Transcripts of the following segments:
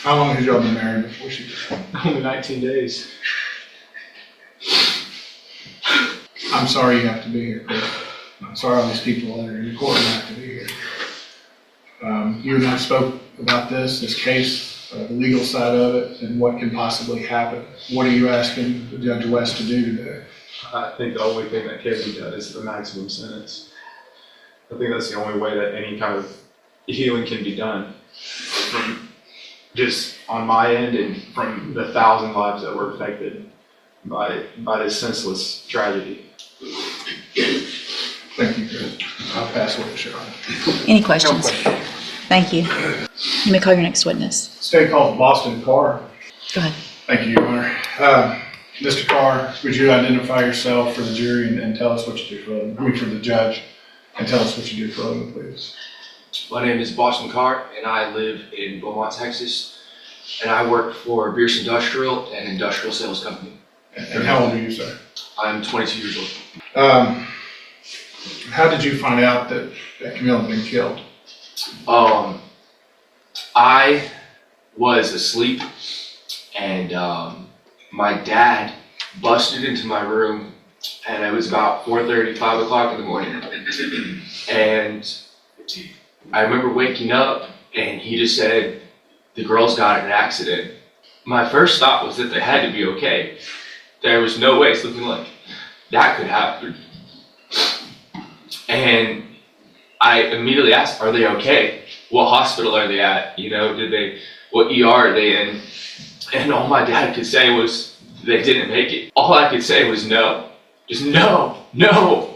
How long has y'all been married before she died? Only 19 days. I'm sorry you have to be here, Chris. I'm sorry all these people that are in the courtroom have to be here. You and I spoke about this case, the legal side of it, and what can possibly happen. What are you asking Judge West to do today? I think the only thing that can be done is the maximum sentence. I think that's the only way that any kind of healing can be done. From just on my end and from the 1,000 lives that were affected by this senseless tragedy. Thank you, Chris. I'll pass it to Sharon. Any questions? Thank you. You may call your next witness. State called Boston Carr. Go ahead. Thank you, Your Honor. Mr. Carr, would you identify yourself for the jury and tell us what you do for a living? I mean, for the judge, and tell us what you do for a living, please. My name is Boston Carr, and I live in Beaumont, Texas, and I work for Bierce Industrial, an industrial sales company. And how old are you, sir? I'm 22 years old. How did you find out that Camille had been killed? I was asleep, and my dad busted into my room, and it was about 4:30, 5 o'clock in the morning, and I remember waking up, and he just said, the girls got in an accident. My first thought was that they had to be okay. There was no way something like that could happen. And I immediately asked, are they okay? What hospital are they at? You know, what ER are they in? And all my dad could say was, they didn't make it. All I could say was no. Just no, no.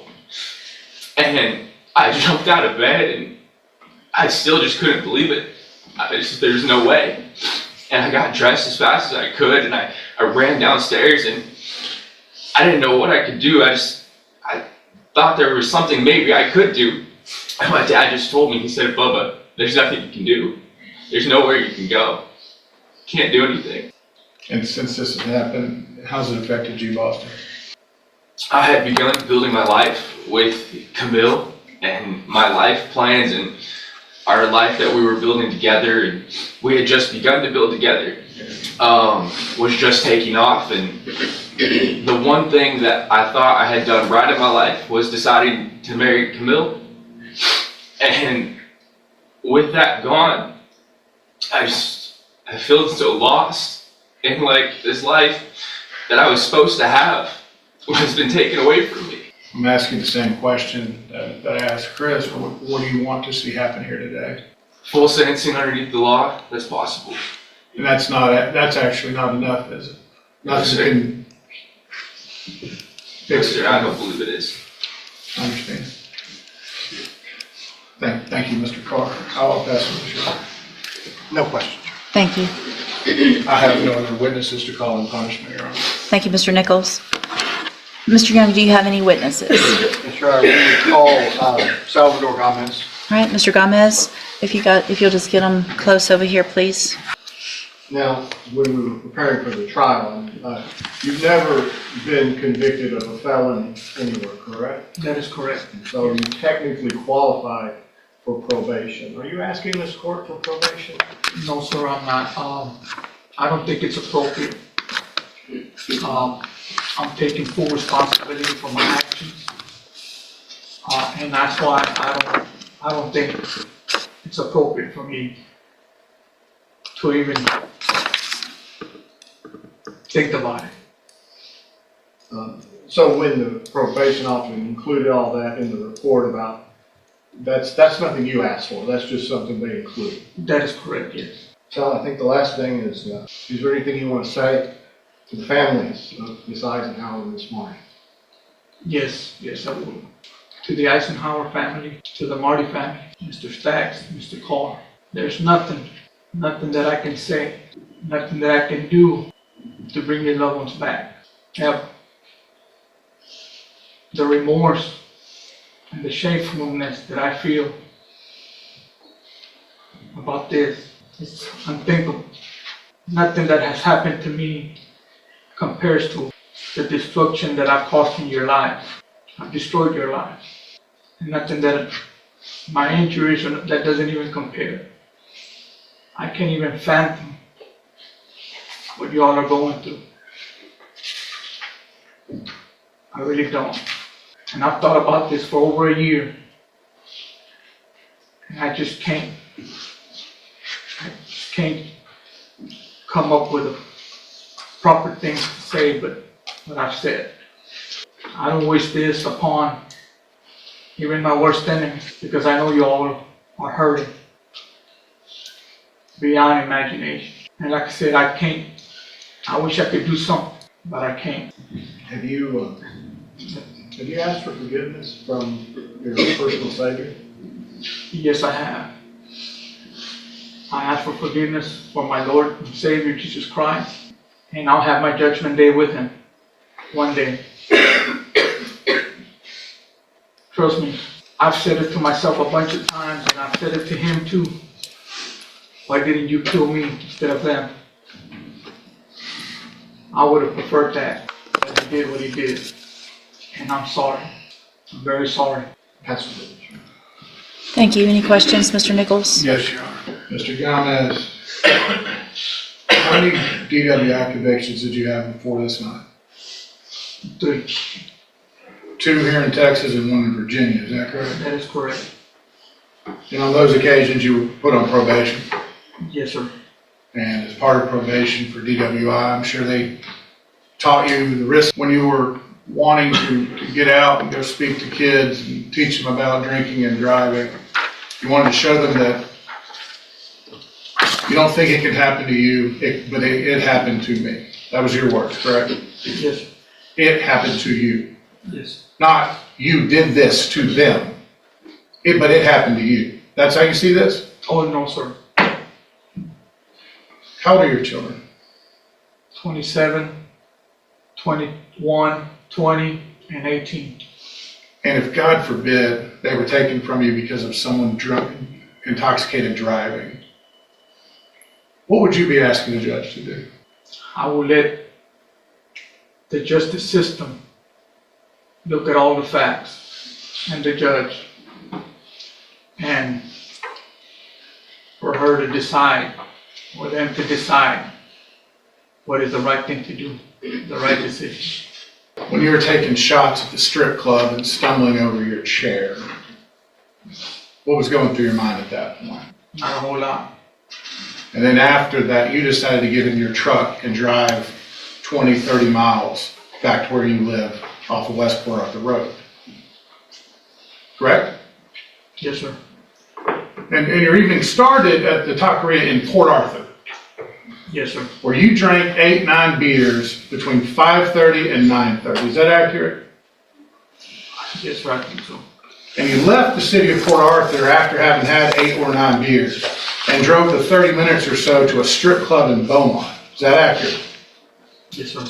And I jumped out of bed and I still just couldn't believe it. There's no way. And I got dressed as fast as I could and I ran downstairs and I didn't know what I could do. I thought there was something maybe I could do. And my dad just told me, he said, Bubba, there's nothing you can do. There's nowhere you can go. Can't do anything. And since this has happened, how's it affected you, Boston? I had begun building my life with Camille and my life plans and our life that we were building together and we had just begun to build together was just taking off. And the one thing that I thought I had done right in my life was deciding to marry Camille. And with that gone, I feel so lost in like this life that I was supposed to have has been taken away from me. I'm asking the same question that I asked Chris. What do you want to see happen here today? Full sentencing underneath the law, that's possible. And that's actually not enough, is it? Nothing can fix it. I don't believe it is. I understand. Thank you, Mr. Carr. I'll pass it to Sharon. No questions. Thank you. I have no other witnesses to call in punishment, Your Honor. Thank you, Mr. Nichols. Mr. Young, do you have any witnesses? Yes, sir. I will call Salvador Gomez. All right, Mr. Gomez, if you'll just get them close over here, please. Now, when we were preparing for the trial, you've never been convicted of a felony anywhere, correct? That is correct. So you technically qualify for probation. Are you asking this court for probation? No, sir, I'm not. I don't think it's appropriate. I'm taking full responsibility for my actions. And that's why I don't think it's appropriate for me to even think about it. So when the probation officer included all that in the report about, that's nothing you asked for, that's just something they include. That is correct, yes. So I think the last thing is there anything you want to say to the families of Ms. Eisenhower this morning? Yes, I will. To the Eisenhower family, to the Marty family, Mr. Staggs, Mr. Carr, there's nothing that I can say, nothing that I can do to bring your loved ones back. Have the remorse and the shamefulness that I feel about this is unthinkable. Nothing that has happened to me compares to the destruction that I've caused in your lives. I've destroyed your lives. And nothing that my injuries, that doesn't even compare. I can't even fathom what y'all are going through. I really don't. And I've thought about this for over a year. And I just can't come up with a proper thing to say, but what I've said. I don't wish this upon even my worst enemies, because I know y'all are hurting beyond imagination. And like I said, I wish I could do something, but I can't. Have you asked for forgiveness from your personal Savior? Yes, I have. I ask for forgiveness for my Lord and Savior, Jesus Christ, and I'll have my judgment day with Him one day. Trust me, I've said it to myself a bunch of times, and I've said it to Him too. Why didn't you kill me instead of them? I would have preferred that, but He did what He did. And I'm sorry. I'm very sorry. Absolutely. Thank you. Any questions, Mr. Nichols? Yes, Your Honor. Mr. Gomez, how many DWI convictions did you have before this night? 3. 2 here in Texas and 1 in Virginia, is that correct? That is correct. And on those occasions, you were put on probation? Yes, sir. And as part of probation for DWI, I'm sure they taught you the risk when you were wanting to get out and go speak to kids and teach them about drinking and driving. You wanted to show them that you don't think it could happen to you, but it happened to me. That was your words, correct? Yes, It happened to you. yes. Not you did this to them, but it happened to you. That's how you see this? Oh, no, sir. How old are your children? 27, 21, 20, and 18. And if, God forbid, they were taken from you because of someone drunk, intoxicated driving, what would you be asking the judge to do? I will let the justice system look at all the facts and the judge, and for her to decide, or them to decide what is the right thing to do, the right decision. When you were taking shots at the strip club and stumbling over your chair, what was going through your mind at that point? Not a whole lot. And then after that, you decided to get in your truck and drive 20, 30 miles back to where you live off of West Port Road. Correct? Yes, sir. And your evening started at the taqueria in Port Arthur, Yes, sir. where you drank 8, 9 beers between 5:30 and 9:30. Is that accurate? Yes, sir, I think so. And you left the city of Port Arthur after having had 8 or 9 beers and drove the 30 minutes or so to a strip club in Beaumont. Is that accurate? Yes, sir.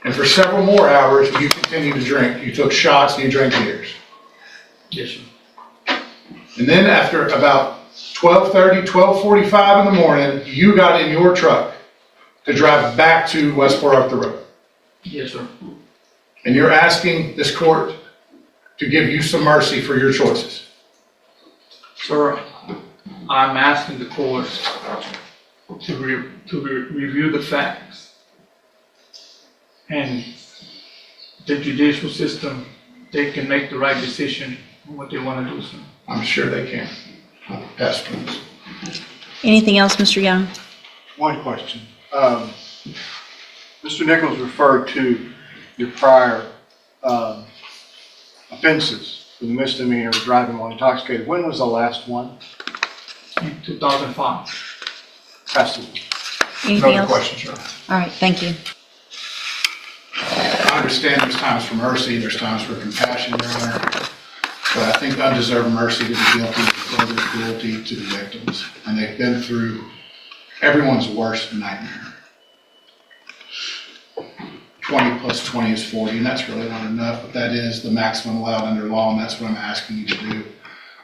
And for several more hours, you continued to drink. You took shots and you drank beers. Yes, sir. And then after about 12:30, 12:45 in the morning, you got in your truck to drive back to West Port Arthur Road. Yes, sir. And you're asking this court to give you some mercy for your choices. Sir, I'm asking the court to review the facts. And the judicial system, they can make the right decision on what they want to do, sir. I'm sure they can. Pass, please. Anything else, Mr. Young? One question. Mr. Nichols referred to your prior offenses for the misdemeanor of driving while intoxicated. When was the last one? In 2005. Pass it. Anything No other else? questions, Your Honor. All right, thank you. I understand there's times for mercy, there's times for compassion, Your Honor. But I think undeserved mercy to the guilty is further cruelty to the victims. And they've been through everyone's worst nightmare. 20 plus 20 is 40, and that's really not enough, but that is the maximum allowed under law, and that's what I'm asking you to do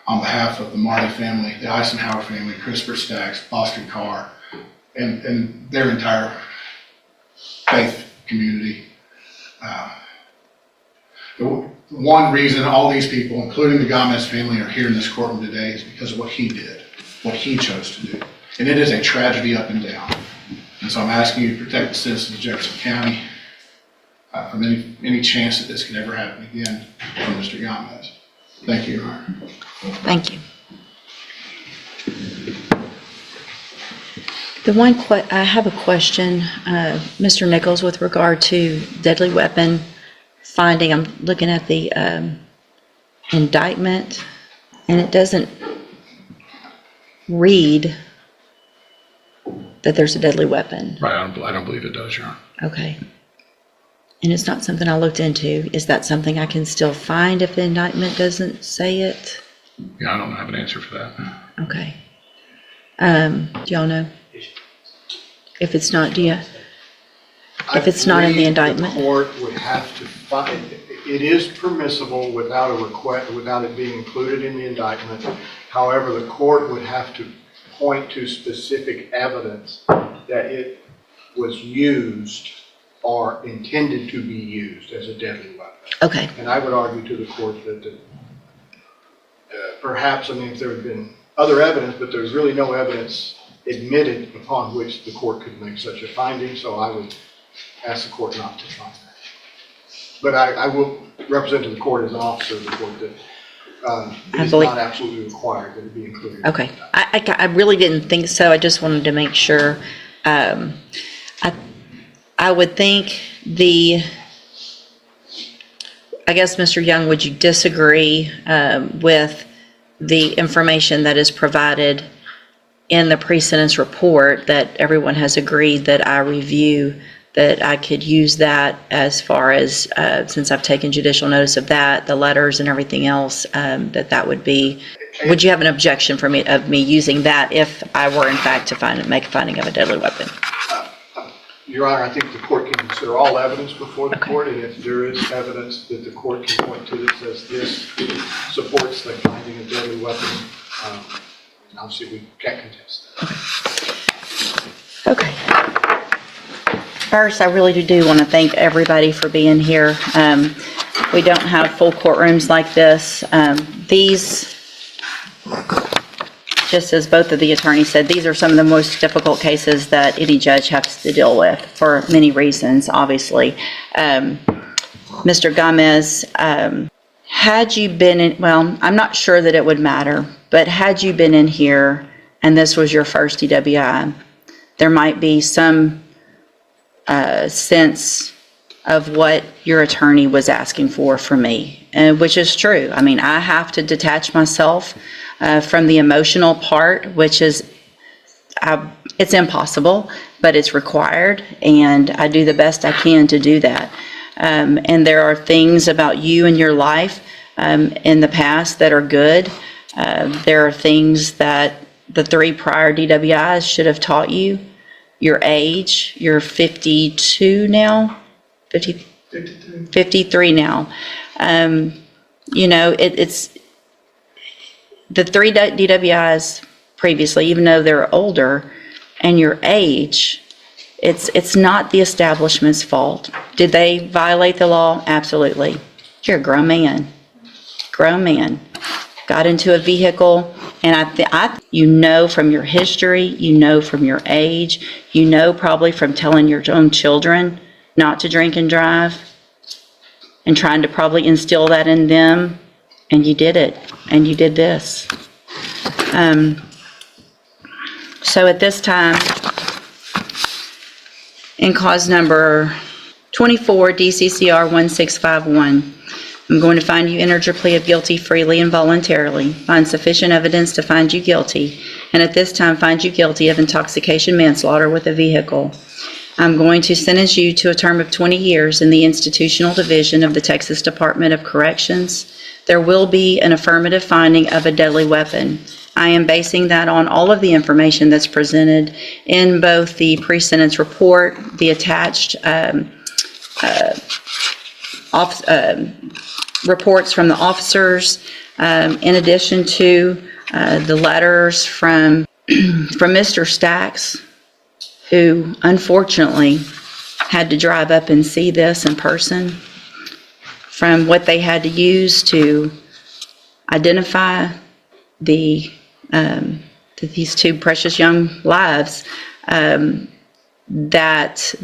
on behalf of the Marty family, the Eisenhower family, Christopher Staggs, Boston Carr, and their entire faith community. The one reason all these people, including the Gomez family, are here in this courtroom today is because of what he did, what he chose to do. And it is a tragedy up and down. And so I'm asking you to protect the citizens of Jefferson County from any chance that this could ever happen again from Mr. Gomez. Thank you, Your Honor. Thank you. I have a question, Mr. Nichols, with regard to deadly weapon finding. I'm looking at the indictment, and it doesn't read that there's a deadly weapon. Right, I don't believe it does, Your Honor. Okay. And it's not something I looked into. Is that something I can still find if the indictment doesn't say it? Yeah, I don't have an answer for that. Okay. Do y'all know? If it's not, if it's not in the indictment? The court would have to find, it is permissible without a request, without it being included in the indictment. However, the court would have to point to specific evidence that it was used or intended to be used as a deadly weapon. Okay. And I would argue to the court that perhaps, I mean, if there had been other evidence, but there's really no evidence admitted upon which the court could make such a finding, so I would ask the court not to find that. But I will represent to the court as an officer of the court that it is not absolutely required that it be included. Okay. I really didn't think so. I just wanted to make sure. I would think I guess, Mr. Young, would you disagree with the information that is provided in the pre-sentence report that everyone has agreed that I review, that I could use that as far as, since I've taken judicial notice of that, the letters and everything else, that would be, would you have an objection of me using that if I were in fact to make a finding of a deadly weapon? Your Honor, I think the court can consider all evidence before the Okay. court, and if there is evidence that the court can point to that says this supports the finding of deadly weapon, obviously we can't contest that. Okay. First, I really do want to thank everybody for being here. We don't have full courtrooms like this. These, just as both of the attorneys said, these are some of the most difficult cases that any judge has to deal with for many reasons, obviously. Mr. Gomez, had you been in, well, I'm not sure that it would matter, but had you been in here and this was your first DWI, there might be some sense of what your attorney was asking for me, which is true. I mean, I have to detach myself from the emotional part, which is, it's impossible, but it's required, and I do the best I can to do that. And there are things about you and your life in the past that are good. There are things that the 3 prior DWIs should have taught you. Your age, you're 52 now, 53 now. You know, it's the 3 DWIs previously, even though they're older, and your age, it's not the establishment's fault. Did they violate the law? Absolutely. You're a grown man. Grown man. Got into a vehicle, and you know from your history, you know from your age, you know probably from telling your own children not to drink and drive, and trying to probably instill that in them, and you did it, and you did this. So at this time, in cause number 24 DCCR 1651, I'm going to find you entered your plea of guilty freely and voluntarily, find sufficient evidence to find you guilty, and at this time find you guilty of intoxication manslaughter with a vehicle. I'm going to sentence you to a term of 20 years in the institutional division of the Texas Department of Corrections. There will be an affirmative finding of a deadly weapon. I am basing that on all of the information that's presented in both the pre-sentence report, the attached reports from the officers, in addition to the letters from Mr. Stacks, who unfortunately had to drive up and see this in person, from what they had to use to identify these 2 precious young lives. that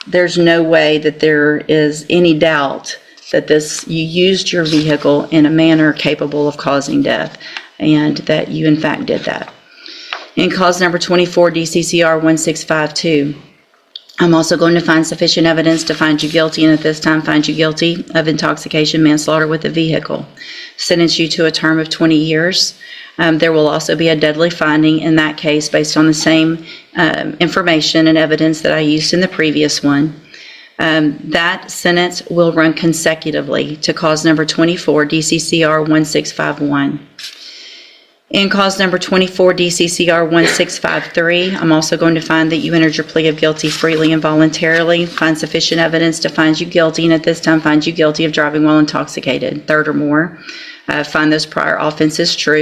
there's no way that there is any doubt that you used your vehicle in a manner capable of causing death, and that you in fact did that. In cause number 24, DCCR 1652, I'm also going to find sufficient evidence to find you guilty, and at this time find you guilty of intoxication, manslaughter with a vehicle. Sentence you to a term of 20 years. There will also be a deadly finding in that case based on the same information and evidence that I used in the previous one. That sentence will run consecutively to cause number 24, DCCR 1651. In cause number 24, DCCR 1653, I'm also going to find that you entered your plea of guilty freely and voluntarily, find sufficient evidence to find you guilty, and at this time find you guilty of driving while intoxicated, third or more. Find those prior offenses true.